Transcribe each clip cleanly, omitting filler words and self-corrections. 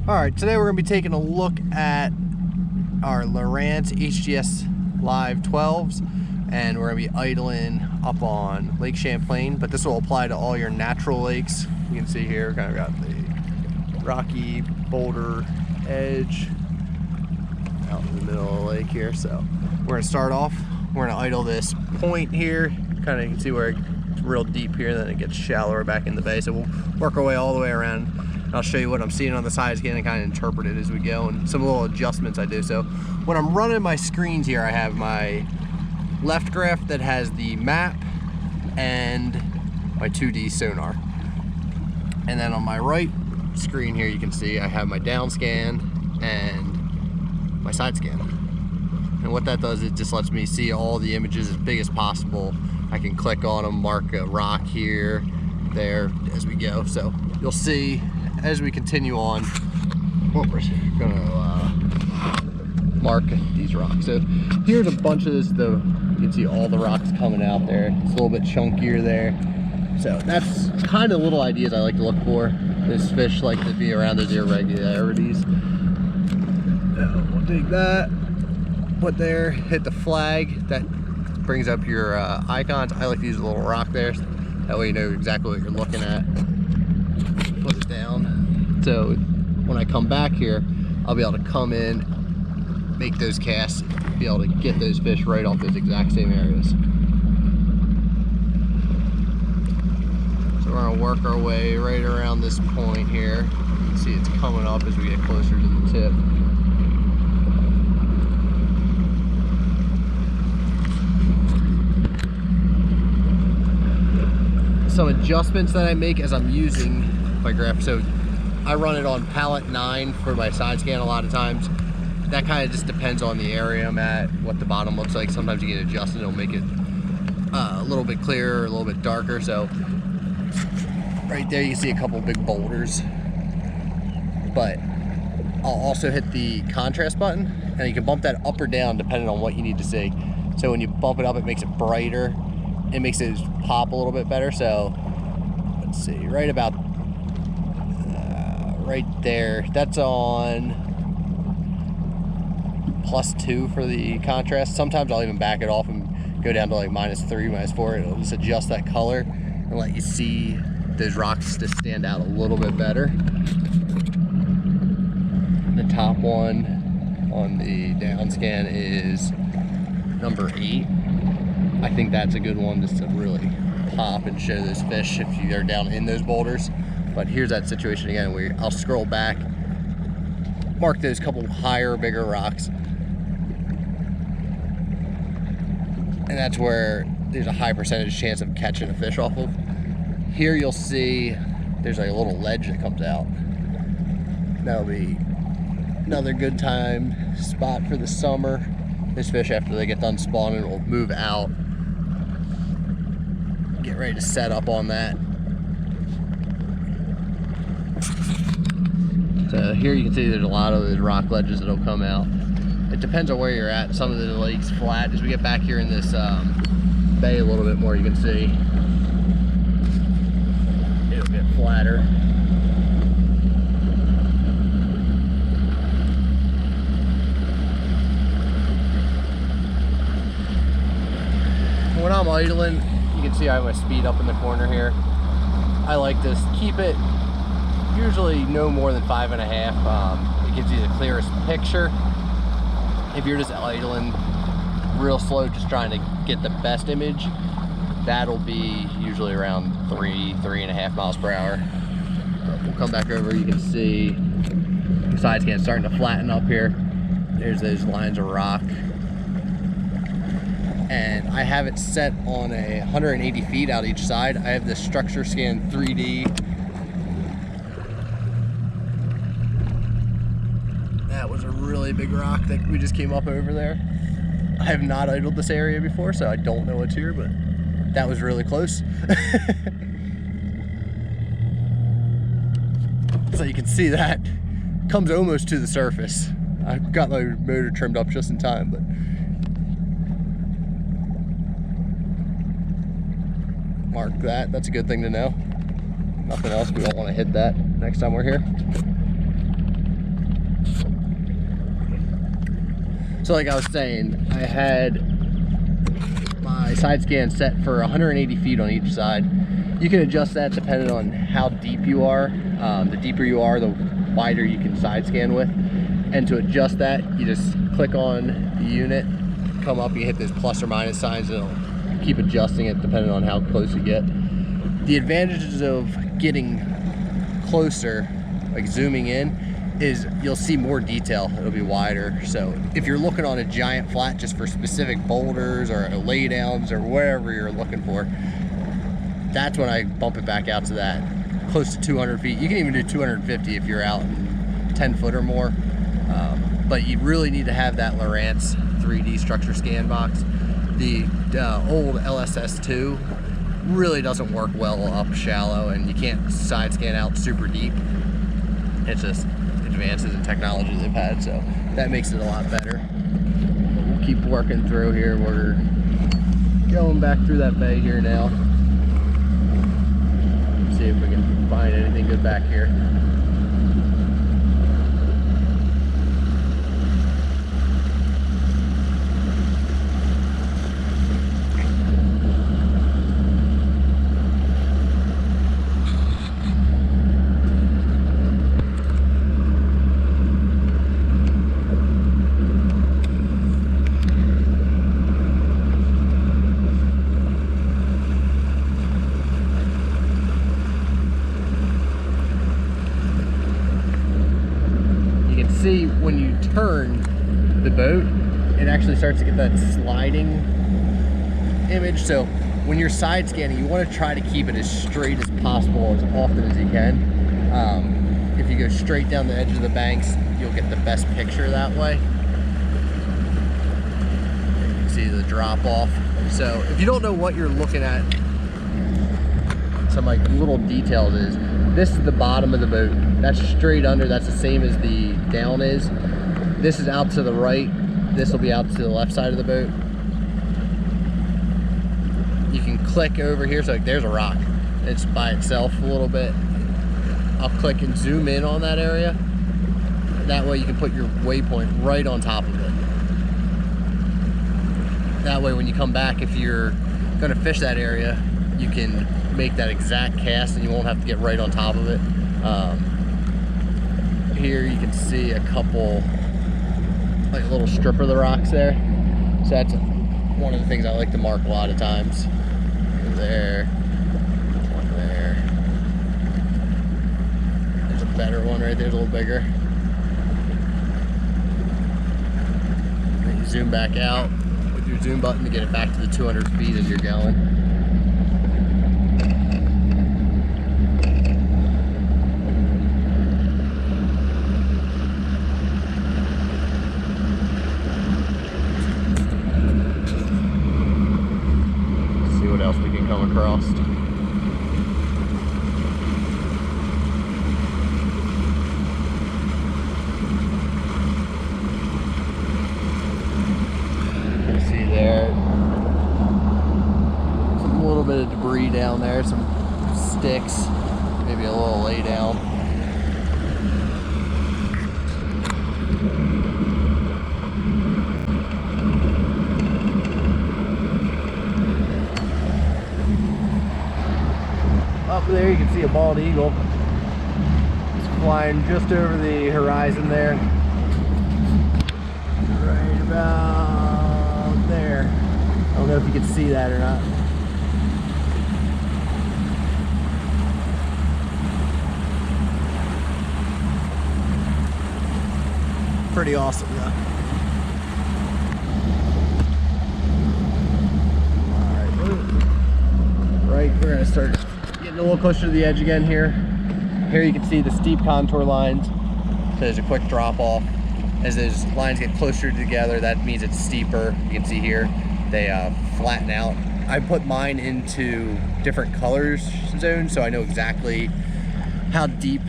All right, today we're gonna be taking a look at our Lowrance HDS Live 12s, and we're gonna be idling up on Lake Champlain, but this will apply to all your natural lakes. You can see here, kind of got the rocky boulder edge out in the middle of the lake here. So we're gonna start off, we're gonna idle this point here, kind of you can see where it's real deep here, then it gets shallower back in the bay. So we'll work our way all the way around. I'll show you what I'm seeing on the Sidescan and kind of interpret it as we go, and some little adjustments I do. So when I'm running my screens here, I have my left graph that has the map and my 2D sonar. And then on my right screen here, you can see I have my down scan and my side scan. And what that does, it just lets me see all the images as big as possible. I can click on them, mark a rock here, there, as we go. So you'll see as we continue on what we're gonna mark these rocks. So here's a bunch of this, though. You can see all the rocks coming out there. It's a little bit chunkier there. So that's kind of little ideas I like to look for. Those fish like to be around those irregularities. So we'll take that, put there, hit the flag. That brings up your icons. I like to use a little rock there. That way you know exactly what you're looking at. Put it down. So when I come back here, I'll be able to come in, make those casts, be able to get those fish right off those exact same areas. So we're gonna work our way right around this point here. You can see it's coming up as we get closer to the tip. Some adjustments that I make as I'm using my graph. So I run it on pallet 9 for my side scan a lot of times. That kind of just depends on the area I'm at, what the bottom looks like. Sometimes you get adjusted, it'll make it a little bit clearer, a little bit darker. So right there you can see a couple big boulders. But I'll also hit the contrast button, and you can bump that up or down depending on what you need to see. So when you bump it up, it makes it brighter. It makes it pop a little bit better. So let's see, right about right there, that's on +2 for the contrast. Sometimes I'll even back it off and go down to like -3, -4. It'll just adjust that color and let you see those rocks to stand out a little bit better. The top one on the down scan is number 8. I think that's a good one just to really pop and show those fish if you're down in those boulders. But here's that situation again where I'll scroll back, mark those couple higher, bigger rocks. And that's where there's a high percentage chance of catching a fish off of. Here you'll see there's like a little ledge that comes out. That'll be another good time spot for the summer. This fish, after they get done spawning, will move out. Get ready to set up on that. So here you can see there's a lot of those rock ledges that'll come out. It depends on where you're at. Some of the lake's flat. As we get back here in this bay a little bit more, you can see it'll get flatter. When I'm idling, you can see I have my speed up in the corner here. I like to keep it usually no more than 5.5. It gives you the clearest picture. If you're just idling real slow, just trying to get the best image, that'll be usually around 3.5 miles per hour. But we'll come back over, you can see the side scan starting to flatten up here. There's those lines of rock. And I have it set on 180 feet out each side. I have the structure scan 3D. That was a really big rock that we just came up over there. I have not idled this area before, so I don't know what's here, but that was really close. So you can see that comes almost to the surface. I've got my motor trimmed up just in time, but mark that. That's a good thing to know. Nothing else, we don't want to hit that next time we're here. So like I was saying, I had my side scan set for 180 feet on each side. You can adjust that depending on how deep you are. The deeper you are, the wider you can side scan with. And to adjust that, you just click on the unit, come up, you hit those plus or minus signs, and it'll keep adjusting it depending on how close you get. The advantages of getting closer, like zooming in, is you'll see more detail. It'll be wider. So if you're looking on a giant flat just for specific boulders or laydowns or wherever you're looking for, that's when I bump it back out to that close to 200 feet. You can even do 250 if you're out in 10 foot or more. But you really need to have that Lowrance 3D structure scan box. The old LSS2 really doesn't work well up shallow, and you can't side scan out super deep. It's just advances in technology they've had, so that makes it a lot better. We'll keep working through here. We're going back through that bay here now. See if we can find anything good back here. See, when you turn the boat, it actually starts to get that sliding image. So when you're side scanning, you want to try to keep it as straight as possible as often as you can. If you go straight down the edge of the banks, you'll get the best picture that way. You can see the drop off. So if you don't know what you're looking at, some like little details is, this is the bottom of the boat. That's straight under. That's the same as the down is. This is out to the right. This will be out to the left side of the boat. You can click over here. So like there's a rock. It's by itself a little bit. I'll click and zoom in on that area. That way you can put your waypoint right on top of it. That way when you come back, if you're going to fish that area, you can make that exact cast and you won't have to get right on top of it. Here you can see a couple, like a little strip of the rocks there. So that's one of the things I like to mark a lot of times. There, one there. There's a better one right there, a little bigger. Then you zoom back out with your zoom button to get it back to the 200 feet as you're going. Else we can come across. You see there, some little bit of debris down there, some sticks, maybe a little lay down. Up there you can see a bald eagle. It's flying just over the horizon there. Right about there. I don't know if you can see that or not. Pretty awesome though. Alright, we're gonna start getting a little closer to the edge again here. Here you can see the steep contour lines. So there's a quick drop off. As those lines get closer together, that means it's steeper. You can see here, they flatten out. I put mine into different colors zones so I know exactly how deep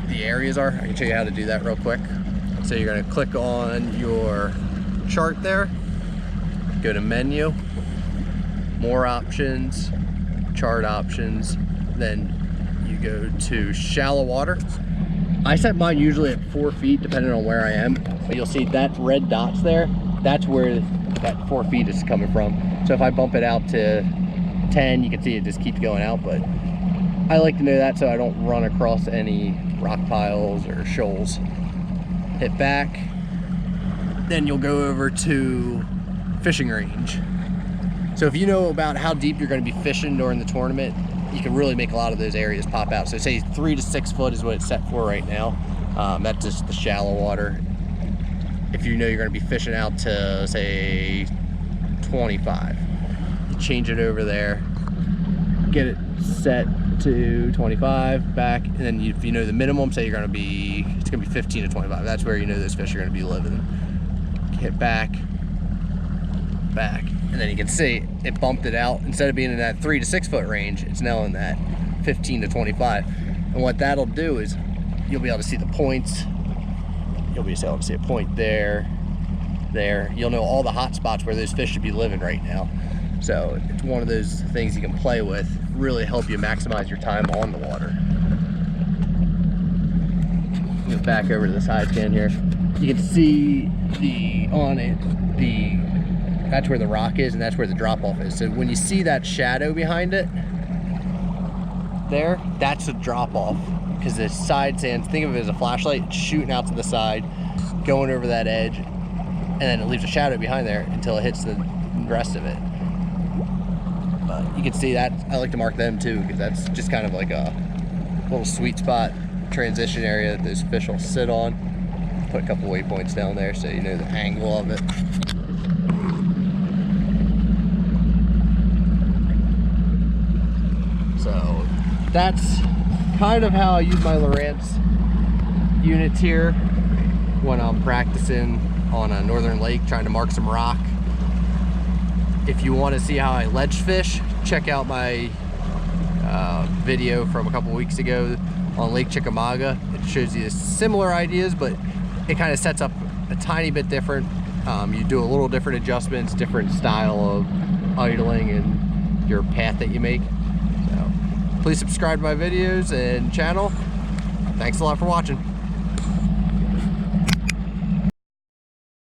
the areas are. I can show you how to do that real quick. So you're gonna click on your chart there, go to menu, more options, chart options, then you go to shallow water. I set mine usually at 4 feet depending on where I am, but you'll see that red dots there, that's where that 4 feet is coming from. So if I bump it out to 10, you can see it just keeps going out, but I like to know that so I don't run across any rock piles or shoals. Hit back, then you'll go over to fishing range. So if you know about how deep you're going to be fishing during the tournament, you can really make a lot of those areas pop out. So say 3 to 6 foot is what it's set for right now. That's just the shallow water. If you know you're going to be fishing out to say 25, you change it over there, get it set to 25 back, and then if you know the minimum, say it's going to be 15 to 25. That's where you know those fish are going to be living. Hit back, and then you can see it bumped it out. Instead of being in that 3 to 6 foot range, it's now in that 15 to 25. And what that'll do is you'll be able to see the points. You'll be able to see a point there. You'll know all the hot spots where those fish should be living right now. So it's one of those things you can play with, really help you maximize your time on the water. Get back over to the Sidescan here. You can see that's where the rock is and that's where the drop off is. So when you see that shadow behind it there, that's a drop off, because the side sands, think of it as a flashlight shooting out to the side, going over that edge, and then it leaves a shadow behind there until it hits the rest of it. But you can see that I like to mark them too, because that's just kind of like a little sweet spot transition area that those fish will sit on. Put a couple waypoints down there so you know the angle of it. So that's kind of how I use my Lowrance units here when I'm practicing on a northern lake trying to mark some rock. If you want to see how I ledge fish, check out my video from a couple weeks ago on Lake Chickamauga. It shows you similar ideas, but it kind of sets up a tiny bit different. You do a little different adjustments, different style of idling and your path that you make. So please subscribe to my videos and channel. Thanks a lot for watching.